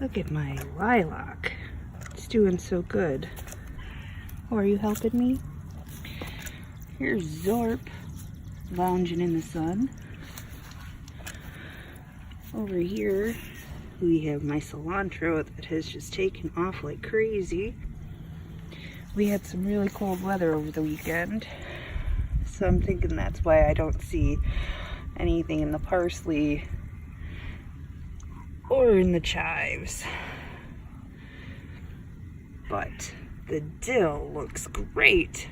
Look at my lilac. It's doing so good. Oh, are you helping me? Here's Zorp lounging in the sun. Over here we have my cilantro that has just taken off like crazy. We had some really cold weather over the weekend, so I'm thinking that's why I don't see anything in the parsley or in the chives. But the dill looks great.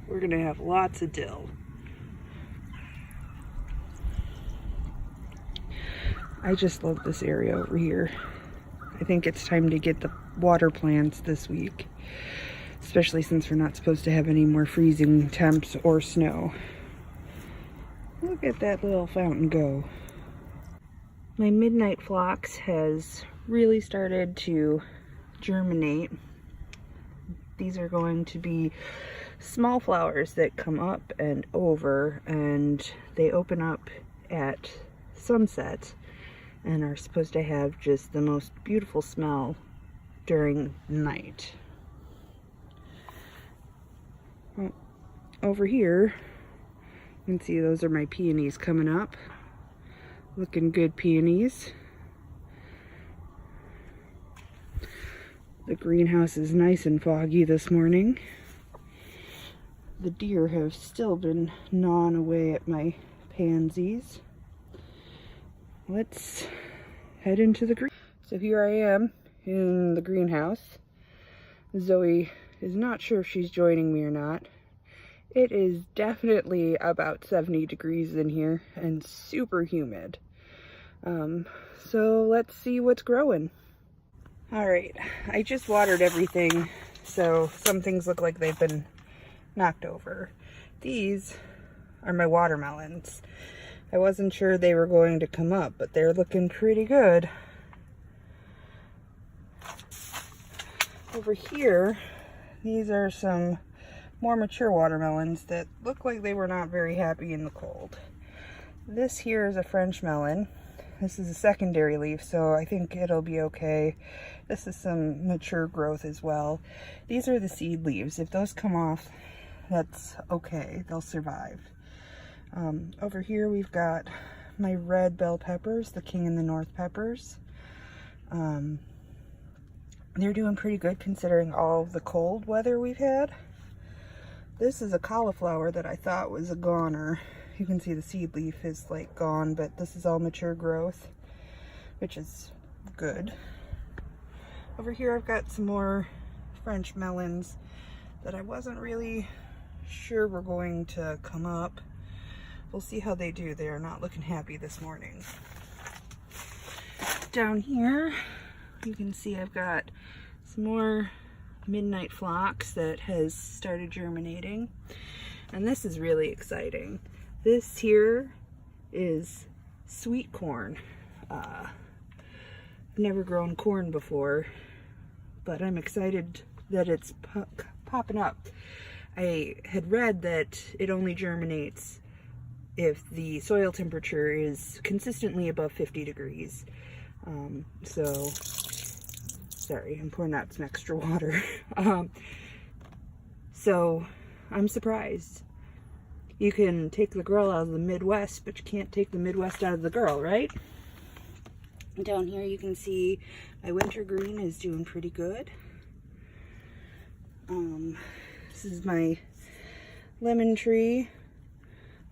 We're gonna have lots of dill. I just love this area over here. I think it's time to get the water plants this week, especially since we're not supposed to have any more freezing temps or snow. Look at that little fountain go. My midnight phlox has really started to germinate. These are going to be small flowers that come up and over, and they open up at sunset and are supposed to have just the most beautiful smell during the night. Over here, you can see those are my peonies coming up. Looking good peonies. The greenhouse is nice and foggy this morning. The deer have still been gnawing away at my pansies. Let's head into the green. So here I am in the greenhouse. Zoe is not sure if she's joining me or not. It is definitely about 70 degrees in here and super humid. So let's see what's growing. All right, I just watered everything, so some things look like they've been knocked over. These are my watermelons. I wasn't sure they were going to come up, but they're looking pretty good. Over here, these are some more mature watermelons that look like they were not very happy in the cold. This here is a French melon. This is a secondary leaf, so I think it'll be okay. This is some mature growth as well. These are the seed leaves. If those come off, that's okay. They'll survive. Over here we've got my red bell peppers, the King and the North peppers. They're doing pretty good considering all of the cold weather we've had. This is a cauliflower that I thought was a goner. You can see the seed leaf is like gone, but this is all mature growth, which is good. Over here I've got some more French melons that I wasn't really sure were going to come up. We'll see how they do. They are not looking happy this morning. Down here you can see I've got some more midnight phlox that has started germinating, and this is really exciting. This here is sweet corn. I've never grown corn before, but I'm excited that it's popping up. I had read that it only germinates if the soil temperature is consistently above 50 degrees. Sorry, I'm pouring out some extra water. So I'm surprised. You can take the girl out of the Midwest, but you can't take the Midwest out of the girl, right? Down here you can see my wintergreen is doing pretty good. This is my lemon tree.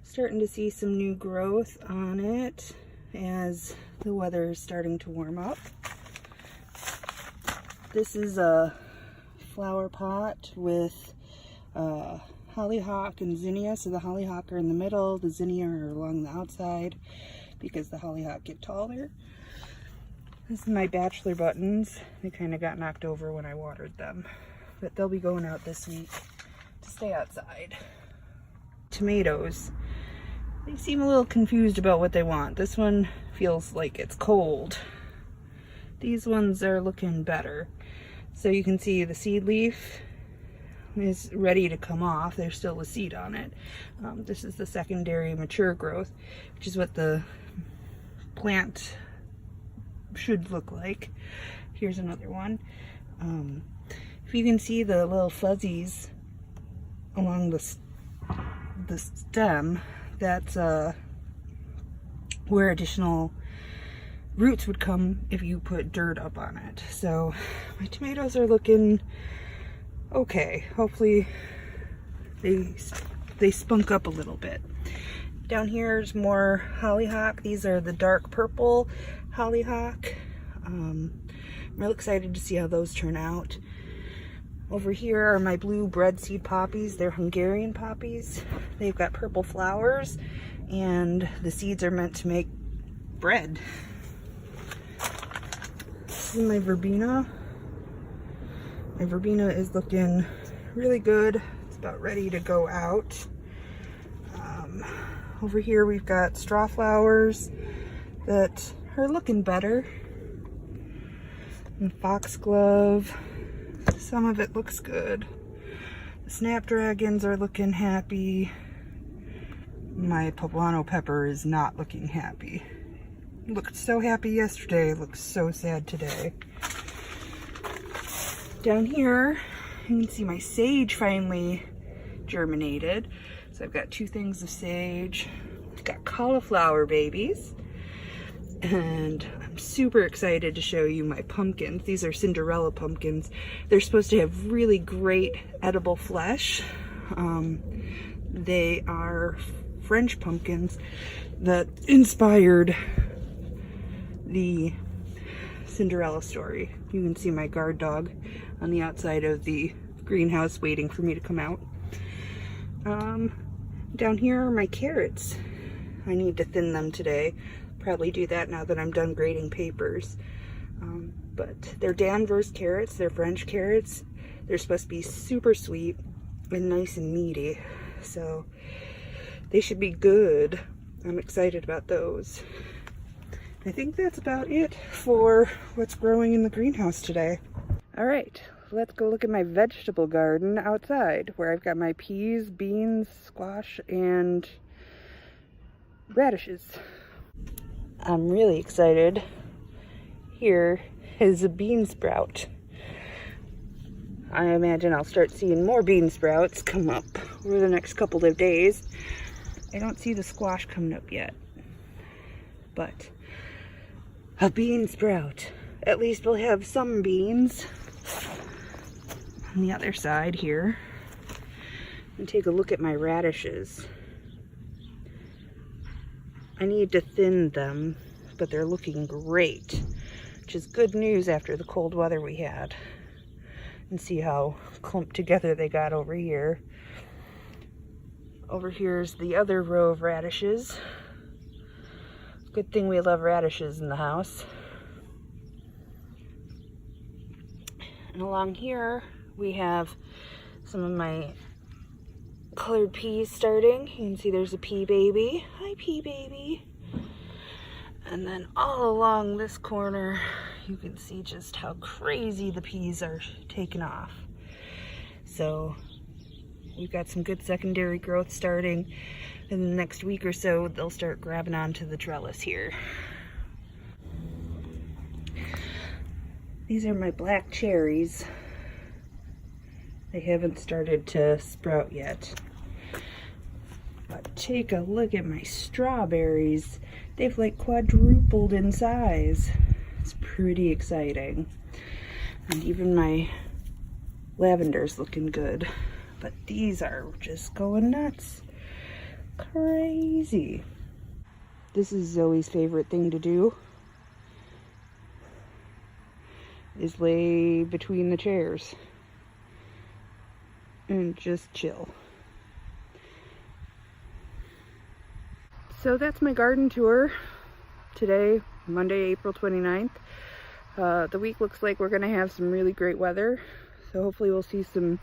Starting to see some new growth on it as the weather is starting to warm up. This is a flower pot with hollyhock and zinnia. So the hollyhock are in the middle, the zinnia are along the outside because the hollyhock get taller. This is my bachelor buttons. They kind of got knocked over when I watered them, but they'll be going out this week to stay outside. Tomatoes. They seem a little confused about what they want. This one feels like it's cold. These ones are looking better. So you can see the seed leaf is ready to come off. There's still a seed on it. This is the secondary mature growth, which is what the plant should look like. Here's another one. If you can see the little fuzzies along the stem, that's where additional roots would come if you put dirt up on it. So my tomatoes are looking okay. Hopefully they spunk up a little bit. Down here's more hollyhock. These are the dark purple hollyhock. I'm real excited to see how those turn out. Over here are my blue bread seed poppies. They're Hungarian poppies. They've got purple flowers, and the seeds are meant to make bread. This is my verbena. My verbena is looking really good. It's about ready to go out. Over here we've got straw flowers that are looking better. And foxglove. Some of it looks good. The snapdragons are looking happy. My poblano pepper is not looking happy. It looked so happy yesterday, it looks so sad today. Down here, you can see my sage finally germinated. So I've got 2 things of sage. I've got cauliflower babies. And I'm super excited to show you my pumpkins. These are Cinderella pumpkins. They're supposed to have really great edible flesh. They are French pumpkins that inspired the Cinderella story. You can see my guard dog on the outside of the greenhouse waiting for me to come out. Down here are my carrots. I need to thin them today. Probably do that now that I'm done grading papers. But they're Danvers carrots. They're French carrots. They're supposed to be super sweet and nice and meaty. So they should be good. I'm excited about those. I think that's about it for what's growing in the greenhouse today. All right, let's go look at my vegetable garden outside, where I've got my peas, beans, squash, and radishes. I'm really excited. Here is a bean sprout. I imagine I'll start seeing more bean sprouts come up over the next couple of days. I don't see the squash coming up yet, but a bean sprout. At least we'll have some beans. On the other side here, and take a look at my radishes. I need to thin them, but they're looking great, which is good news after the cold weather we had. And see how clumped together they got over here. Over here's the other row of radishes. Good thing we love radishes in the house. And along here we have some of my colored peas starting. You can see there's a pea baby. Hi, pea baby. And then all along this corner, you can see just how crazy the peas are taking off. So we've got some good secondary growth starting. In the next week or so, they'll start grabbing onto the trellis here. These are my black cherries. They haven't started to sprout yet. But take a look at my strawberries. They've like quadrupled in size. It's pretty exciting. And even my lavender's looking good. But these are just going nuts. Crazy. This is Zoe's favorite thing to do, is lay between the chairs and just chill. So that's my garden tour today, Monday, April 29th. The week looks like we're going to have some really great weather, so hopefully we'll see some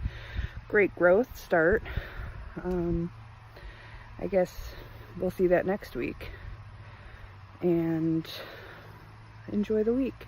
great growth start. I guess we'll see that next week, and enjoy the week.